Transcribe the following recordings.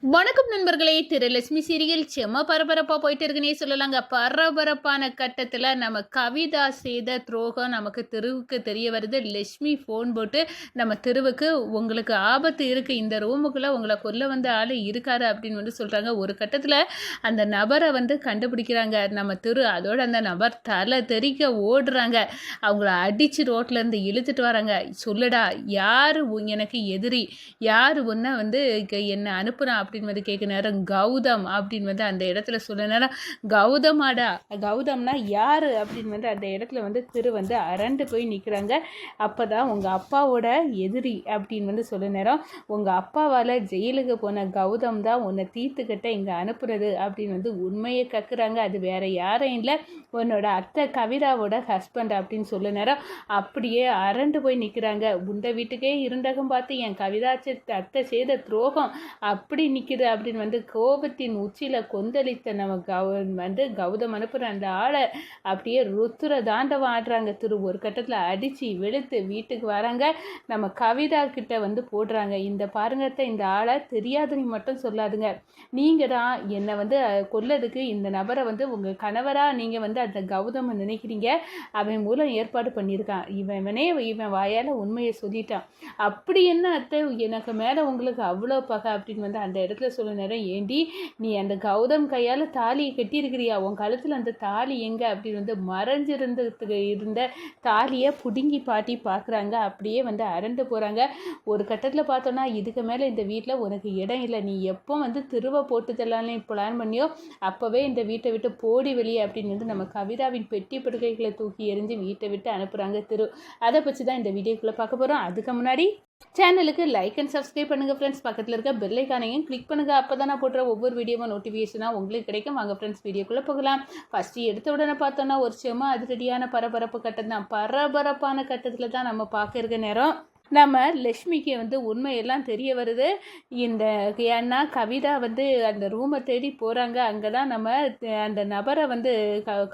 வணக்கம் நண்பர்களே. திரு லட்சுமி சீரியல் செம்ம பரபரப்பாக போயிட்டு இருக்குன்னே சொல்லலாங்க. பரபரப்பான கட்டத்தில் நம்ம கவிதா செய்த துரோகம் நமக்கு தெருவுக்கு தெரிய வருது. லட்சுமி ஃபோன் போட்டு நம்ம தெருவுக்கு உங்களுக்கு ஆபத்து இருக்குது, இந்த ரூமுக்குள்ளே உங்களை கொல்ல வந்த ஆள் இருக்காரு அப்படின்னு வந்து சொல்கிறாங்க. ஒரு கட்டத்தில் அந்த நபரை வந்து கண்டுபிடிக்கிறாங்க நம்ம தெரு. அதோட அந்த நபர் தலை தெறிக்க ஓடுறாங்க. அவங்கள அடித்து ரோட்லேருந்து இழுத்துட்டு வராங்க. சொல்லுடா, யார் எனக்கு எதிரி, யார் உன்னை வந்து என்னை அனுப்புனா அப்படின்னு வந்து கேட்க நேரம் கௌதம் அப்படின்னு வந்து அந்த இடத்துல சொல்ல நேரம் கௌதமாடா, கௌதம்னா யாரு அப்படின்னு வந்து அந்த இடத்துல வந்து திரு வந்து அரண்டு போய் நிற்கிறாங்க. அப்போ தான் உங்கள் அப்பாவோட எதிரி அப்படின்னு வந்து சொல்ல நேரம் உங்கள் அப்பாவால் ஜெயிலுக்கு போன கௌதம் தான் உன்னை தீர்த்துக்கிட்ட இங்கே அனுப்புறது அப்படின்னு வந்து உண்மையை கக்குறாங்க. அது வேற யாரும் இல்லை, உன்னோட அத்தை கவிதாவோட ஹஸ்பண்ட் அப்படின்னு சொல்ல நேரம் அப்படியே அரண்டு போய் நிற்கிறாங்க. உண்ட வீட்டுக்கே இருண்டகம் பார்த்து என் கவிதா அத்தை செய்த துரோகம் அப்படி நிற்கிது அப்படின்னு வந்து கோபத்தின் உச்சியில் கொந்தளித்த நம்ம வந்து கௌதம் அனுப்புகிற அந்த ஆளை அப்படியே ருத்துர தாண்டவம் ஆடுறாங்க. திரு ஒரு கட்டத்தில் அடித்து வெளுத்து வீட்டுக்கு வராங்க. நம்ம கவிதா கிட்ட வந்து போடுறாங்க, இந்த பாருங்கத்த, இந்த ஆளை தெரியாதுன்னு மட்டும் சொல்லாதுங்க, நீங்கள் தான் என்னை வந்து கொல்லதுக்கு இந்த நபரை வந்து உங்கள் கணவராக நீங்கள் வந்து அந்த கௌதம் நினைக்கிறீங்க, அவன் மூலம் ஏற்பாடு பண்ணியிருக்கான், இவன் வாயால் உண்மையை சொல்லிட்டான், அப்படி என்ன அத்தை எனக்கு மேலே உங்களுக்கு அவ்வளோ பகை அப்படின்னு வந்து அந்த இடத்துல சொல்ல நேரம் ஏண்டி நீ அந்த கௌதம் கையால் தாலியை கட்டியிருக்கிறியா, உன் கழுத்தில் அந்த தாலி எங்கே அப்படின்னு வந்து மறைஞ்சிருந்ததுக்கு இருந்த தாலியை புடுங்கி பாட்டி பார்க்குறாங்க. அப்படியே வந்து அரண்டு போகிறாங்க. ஒரு கட்டத்தில் பார்த்தோன்னா இதுக்கு மேலே இந்த வீட்டில் உனக்கு இடம் இல்லை, நீ எப்போ வந்து திருவை போட்டு தரலான்னு பிளான் பண்ணியோ அப்போவே இந்த வீட்டை விட்டு போடி வெளியே அப்படின்னு வந்து நம்ம கவிதாவின் பெட்டி படுக்கைகளை தூக்கி எறிஞ்சு வீட்டை விட்டு அனுப்புகிறாங்க திரு. அதை பற்றி தான் இந்த வீடியோக்குள்ளே பார்க்க போகிறோம். அதுக்கு முன்னாடி சேனலுக்கு லைக் அண்ட் சப்ஸ்கிரைப் பண்ணுங்கள் ஃப்ரெண்ட்ஸ். பக்கத்தில் இருக்க பெல் ஐக்கானையும் கிளிக் பண்ணுங்கள். அப்போ தான் நான் போடுற ஒவ்வொரு வீடியோவும் நோட்டிஃபிகேஷனாக உங்களுக்கு கிடைக்கும். வாங்க ஃப்ரெண்ட்ஸ், வீடியோக்குள்ளே போகலாம். ஃபஸ்ட்டு எடுத்த உடனே பார்த்தோன்னா ஒரு செம்ம அதிரடியான பரபரப்பு கட்டம் தான். பரபரப்பான கட்டத்தில் தான் நம்ம பார்க்க இருக்க நேரம் நம்ம லக்ஷ்மிக்கு வந்து உண்மையெல்லாம் தெரிய வருது. இந்த ஏன்னா கவிதா வந்து அந்த ரூமை தேடி போகிறாங்க. அங்கே தான் நம்ம அந்த நபரை வந்து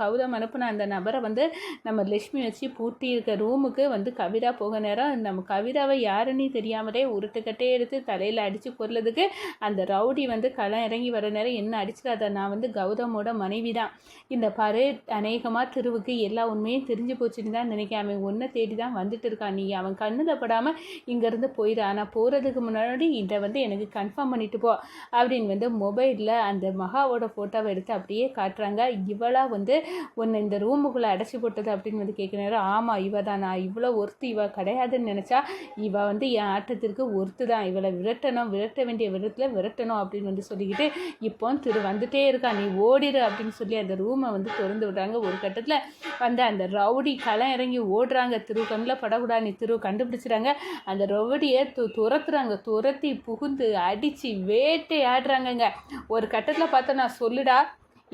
கௌதம் அனுப்புன அந்த நபரை வந்து நம்ம லக்ஷ்மி வச்சு பூட்டி இருக்க ரூமுக்கு வந்து கவிதா போக நேரம் நம்ம கவிதாவை யாருன்னு தெரியாமலே உருட்டுக்கட்டே எடுத்து தலையில் அடித்து கொள்ளதுக்கு அந்த ரவுடி வந்து களம் இறங்கி வர நேரம் என்ன அடிச்சிடாத, நான் வந்து கௌதமோட மனைவி தான், இந்த பாரு அநேகமாக திருவுக்கு எல்லா உண்மையும் தெரிஞ்சு போச்சுன்னு தான் நினைக்கிறேன், அவன் ஒன்றை தேடி தான் வந்துட்டு இருக்கான், நீ அவன் கண்ணில் படாமல் இங்கேருந்து போயிடு, ஆனால் போகிறதுக்கு முன்னாடி இதை வந்து எனக்கு கன்ஃபார்ம் பண்ணிட்டு போ அப்படின்னு வந்து மொபைலில் அந்த மகாவோட ஃபோட்டோவை எடுத்து அப்படியே காட்டுறாங்க. இவளாக வந்து ஒன்று இந்த ரூமுக்குள்ளே அடைச்சி போட்டது அப்படின்னு வந்து கேட்க நேரம் ஆமாம் இவ தான், நான் இவ்வளோ ஒருத்து இவ கிடையாதுன்னு நினச்சா இவ வந்து என் ஆட்டத்திற்கு ஒருத்து தான், இவளை விரட்ட வேண்டிய விதத்தில் விரட்டணும் அப்படின்னு வந்து சொல்லிக்கிட்டு இப்போ திரு வந்துட்டே இருக்கா, நீ ஓடிடு அப்படின்னு சொல்லி அந்த ரூமை வந்து திறந்து விடுறாங்க. ஒரு கட்டத்தில் வந்து அந்த ரவுடி களம் இறங்கி ஓடுறாங்க. திரு கண்ணில் படக்கூடாது, நீ திரு கண்டுபிடிச்சிட்டாங்க. அந்த ரவுடியை துரத்துறாங்க. துரத்தி புகுந்து அடித்து வேட்டை ஆடுறாங்கங்க. ஒரு கட்டத்தில் பார்த்தா நான் சொல்லுடா,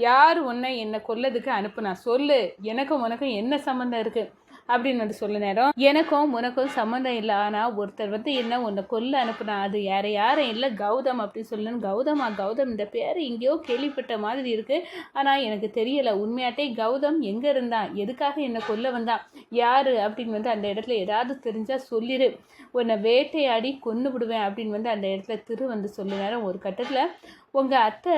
யார் உன்னை என்னை கொல்லதுக்கு அனுப்புனா சொல்லு, எனக்கும் உனக்கும் என்ன சம்மந்தம் இருக்குது அப்படின்னு வந்து சொல்ல நேரம் எனக்கும் உனக்கும் சம்மந்தம் இல்லை, ஆனால் ஒருத்தர் வந்து என்ன உன்னை கொல்ல அனுப்புனா, அது யாரும் இல்லை கௌதம் அப்படின்னு சொல்லணும். கௌதம் இந்த பேர் எங்கேயோ கேள்விப்பட்ட மாதிரி இருக்குது, ஆனால் எனக்கு தெரியலை உண்மையாட்டே கௌதம் எங்கே இருந்தான், எதுக்காக என்னை கொல்ல வந்தான், யார் அப்படின்னு வந்து அந்த இடத்துல ஏதாவது தெரிஞ்சால் சொல்லிடு, உன்னை வேட்டையாடி கொன்று விடுவேன் அப்படின்னு வந்து அந்த இடத்துல திரு வந்து சொல்ல நேரம் ஒரு கட்டத்தில் உங்கள் அத்தை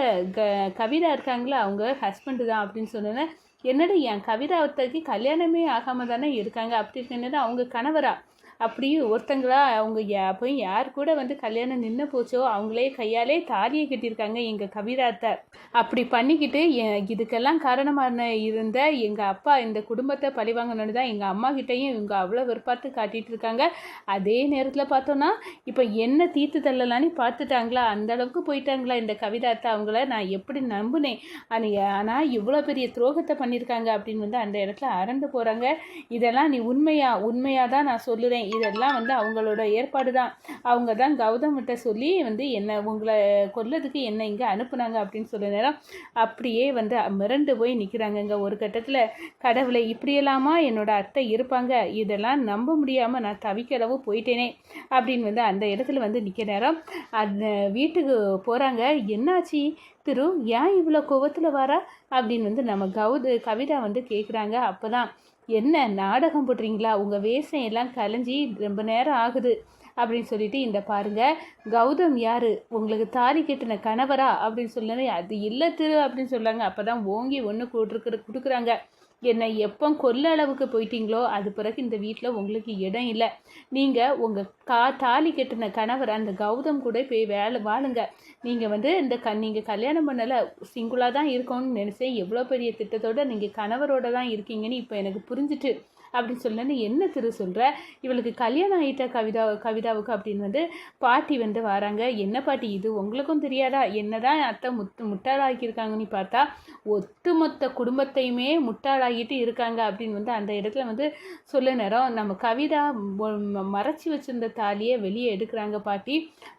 கவிதா இருக்காங்களா, அவங்க ஹஸ்பண்டு தான் அப்படின்னு சொன்னேன். என்னடா என் கவிதாவத்தைக்கு கல்யாணமே ஆகாமல் தானே இருக்காங்க அப்படின்னு என்னது அவங்க கணவரா, அப்படியே ஒருத்தங்களா அவங்க போய் யார் கூட வந்து கல்யாணம் நின்று போச்சோ அவங்களே கையாலே தாலியை கட்டியிருக்காங்க எங்கள் கவிதாத்தை. அப்படி பண்ணிக்கிட்டு இதுக்கெல்லாம் காரணமான இருந்த எங்கள் அப்பா இந்த குடும்பத்தை பழிவாங்கன்னு தான் எங்கள் அம்மா கிட்டேயும் இவங்க அவ்வளோ வெறுப்பாட்டு காட்டிகிட்டு இருக்காங்க. அதே நேரத்தில் பார்த்தோன்னா இப்போ என்ன தீர்த்து தள்ளலான்னு பார்த்துட்டாங்களா, அந்த அளவுக்கு போயிட்டாங்களா இந்த கவிதாத்தை, அவங்கள நான் எப்படி நம்பினேன், ஆனால் இவ்வளோ பெரிய துரோகத்தை பண்ணியிருக்காங்க அப்படின்னு வந்து அந்த இடத்துல அரண்டு போகிறாங்க. இதெல்லாம் நீ உண்மையாக தான் நான் சொல்லுறேன், இதெல்லாம் வந்து அவங்களோட ஏற்பாடு தான், அவங்க தான் கௌதம்கிட்ட சொல்லி வந்து என்னை உங்களை கொல்லதுக்கு என்னை இங்கே அனுப்புனாங்க அப்படின்னு சொல்ல நேரம் அப்படியே வந்து மிரண்டு போய் நிற்கிறாங்கங்க. ஒரு கட்டத்தில் கடவுளை இப்படியெல்லாமா என்னோட அத்தை இருப்பாங்க, இதெல்லாம் நம்ப முடியாமல் நான் தவிக்கிறவு போயிட்டேனே அப்படின்னு வந்து அந்த இடத்துல வந்து நிற்க நேரம் அந்த வீட்டுக்கு போகிறாங்க. என்னாச்சு திரு, ஏன் இவ்வளோ கோவத்தில் வரா அப்படின்னு வந்து நம்ம கவிதா வந்து கேட்குறாங்க. அப்போ தான் என்ன நாடகம் போடுறீங்களா, உங்கள் வேஷம் எல்லாம் கலைஞ்சி ரொம்ப நேரம் ஆகுது, அப்படின்னு சொல்லிட்டு இந்த பாருங்க கௌதம் யாரு உங்களுக்கு தாலி கட்டின கணவரா அப்படின்னு சொல்லி அது இல்லை திரு அப்படின்னு சொல்லாங்க. அப்போ தான் ஓங்கி ஒன்று கொடுக்குறாங்க. என்னை எப்போ கொல்ல அளவுக்கு போயிட்டீங்களோ அது பிறகு இந்த வீட்டில் உங்களுக்கு இடம் இல்லை. நீங்கள் உங்கள் தாலி கட்டின கணவர் அந்த கௌதம் கூட போய் வாழுங்க. நீங்கள் இந்த நீங்கள் கல்யாணம் பண்ணலை, சிங்குலாக தான் இருக்கணும்னு நினச்சேன். எவ்வளோ பெரிய திட்டத்தோடு நீங்கள் கணவரோட தான் இருக்கீங்கன்னு இப்போ எனக்கு புரிஞ்சிட்டு அப்படின்னு சொல்லி என்ன திரு சொல்கிற, இவளுக்கு கல்யாணம் ஆகிட்ட கவிதாவுக்கு அப்படின்னு பாட்டி வராங்க. என்ன பாட்டி இது உங்களுக்கும் தெரியாதா? என்னதான் அத்தை முட்டாளாக்கியிருக்காங்கன்னு பார்த்தா ஒட்டுமொத்த குடும்பத்தையுமே முட்டாளாகிட்டு இருக்காங்க அப்படின்னு அந்த இடத்துல சொல்ல நேரம் நம்ம கவிதா மறைச்சி வச்சிருந்த தாலியை வெளியே எடுக்கிறாங்க. பாட்டி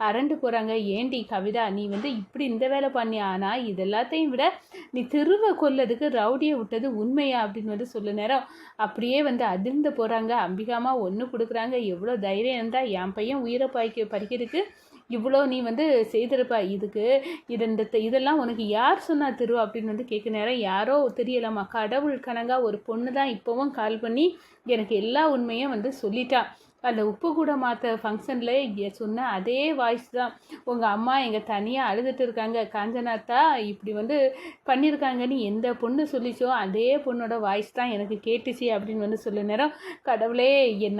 அரண்டு போகிறாங்க. ஏண்டி கவிதா நீ இப்படி இந்த வேலை பண்ணி, ஆனால் இது எல்லாத்தையும் விட நீ திருவை கொல்லதுக்கு ரவுடியை விட்டது உண்மையா அப்படின்னு சொல்ல நேரம் அப்படியே அதிர்ந்து போகிறாங்க. அம்பிகாமா ஒன்று கொடுக்குறாங்க. எவ்வளோ தைரியம் இருந்தால் என் பையன் உயிரை பறிக்கிறதுக்கு இவ்வளோ நீ செய்திருப்பா. இதெல்லாம் உனக்கு யார் சொன்னா திரு அப்படின்னு கேட்க நேரம் யாரோ தெரியலாமா கடவுள் கணங்கா ஒரு பொண்ணு தான் இப்போவும் கால் பண்ணி எனக்கு எல்லா உண்மையும் சொல்லிட்டா. அந்த உப்பு கூட மாற்ற ஃபங்க்ஷனில் சொன்ன அதே வாய்ஸ் தான் உங்கள் அம்மா எங்கள் தனியாக அழுதுட்டு இருக்காங்க. காஞ்சனாத்தா இப்படி பண்ணியிருக்காங்கன்னு எந்த பொண்ணு சொல்லிச்சோ அதே பொண்ணோட வாய்ஸ் தான் எனக்கு கேட்டுச்சு அப்படின்னு சொல்ல நேரம் கடவுளே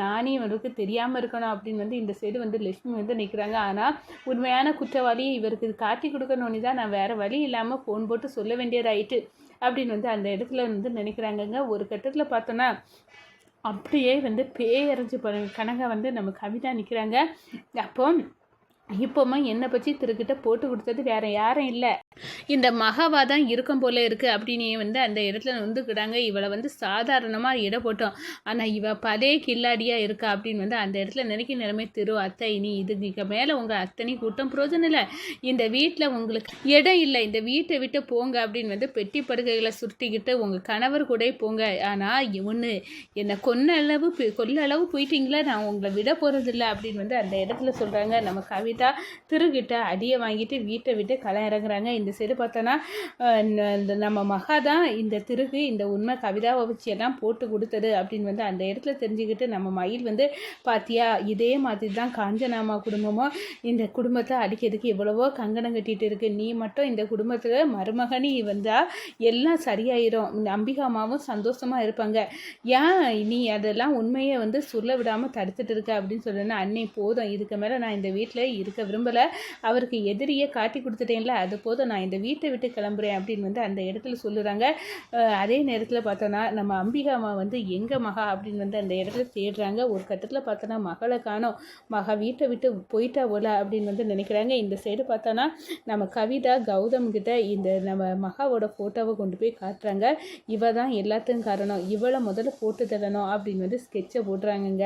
நானே இவருக்கு தெரியாமல் இருக்கணும் அப்படின்னு இந்த சைடு லட்சுமி நிற்கிறாங்க. ஆனால் உண்மையான குற்றவாளியை இவருக்கு காட்டி கொடுக்கணுன்னு தான் நான் வேறு வழி இல்லாமல் ஃபோன் போட்டு சொல்ல வேண்டியதாயிட்டு அப்படின்னு அந்த இடத்துல நினைக்கிறாங்கங்க. ஒரு கட்டத்தில் பார்த்தோன்னா அப்படியே பேயரைஞ்சு கணங்க நம்ம கவிதா நிற்கிறாங்க. அப்போ இப்போமா என்னை பற்றி திருக்கிட்ட போட்டு கொடுத்தது வேற யாரும் இல்லை, இந்த மகாவா தான் இருக்கும் போல இருக்குது அப்படின்னு அந்த இடத்துல வந்துக்கிட்டாங்க. இவளை சாதாரணமாக இட போட்டோம், ஆனால் இவ பதே கில்லாடியாக இருக்கா அப்படின்னு அந்த இடத்துல நினைக்க நிலைமை திரு அத்தை இனி இதுக்கு மேலே உங்கள் அத்தனை கூட்டம் பிரோஜனம் இல்லை. இந்த வீட்டில் உங்களுக்கு இடம் இல்லை, இந்த வீட்டை விட்டு போங்க அப்படின்னு பெட்டி படுக்கைகளை சுருட்டிக்கிட்டு உங்கள் கணவர் கூட போங்க. ஆனால் ஒன்று என்னை கொல்ல அளவு போயிட்டீங்களா, நான் உங்களை விட போகிறதில்ல அப்படின்னு அந்த இடத்துல சொல்கிறாங்க. நம்ம கவிதா திருக்கிட்ட அடியை வாங்கிட்டு வீட்டை விட்டு இறங்குறாங்க. இந்த சைடு பார்த்தோன்னா நம்ம மகா தான் இந்த திருக்கு இந்த உண்மை கவிதாவை வச்சு எல்லாம் போட்டு கொடுத்தது அப்படின்னு அந்த இடத்துல தெரிஞ்சுக்கிட்டு நம்ம மயில் பாத்தியா இதே மாதிரி தான் காஞ்சனாமா குடும்பமோ இந்த குடும்பத்தை அடிக்கிறதுக்கு எவ்வளவோ கங்கணம் கட்டிட்டு இருக்கு. நீ மட்டும் இந்த குடும்பத்தில் மருமகனி வந்தால் எல்லாம் சரியாயிரும், இந்த அம்பிகாமாவும் சந்தோஷமாக இருப்பாங்க. ஏன் நீ அதெல்லாம் உண்மையை சொல்ல விடாமல் தடுத்துட்டு இருக்க அப்படின்னு சொல்லணும்னா அன்னை போதும், இதுக்கு மேலே நான் இந்த வீட்டில் இருக்க விரும்பலை, அவருக்கு எதிரியை காட்டி கொடுத்துட்டேன்ல அது போதும், நான் இந்த வீட்டை விட்டு கிளம்புறேன் அப்படின்னு அந்த இடத்துல சொல்லுறாங்க. அதே நேரத்தில் பார்த்தோன்னா நம்ம அம்பிகாமா எங்கே மகா அப்படின்னு அந்த இடத்துல தேடுறாங்க. ஒரு கட்டத்தில் பார்த்தோன்னா மகளை காணோம், மகா வீட்டை விட்டு போயிட்டா போல அப்படின்னு நினைக்கிறாங்க. இந்த சைடு பார்த்தோன்னா நம்ம கவிதா கௌதம் கிட்ட இந்த நம்ம மகாவோட ஃபோட்டோவை கொண்டு போய் காட்டுறாங்க. இவ தான் எல்லாத்துக்கும் காரணம், இவளை முதல்ல போட்டு தரணும் அப்படின்னு ஸ்கெட்சை போட்டுறாங்கங்க.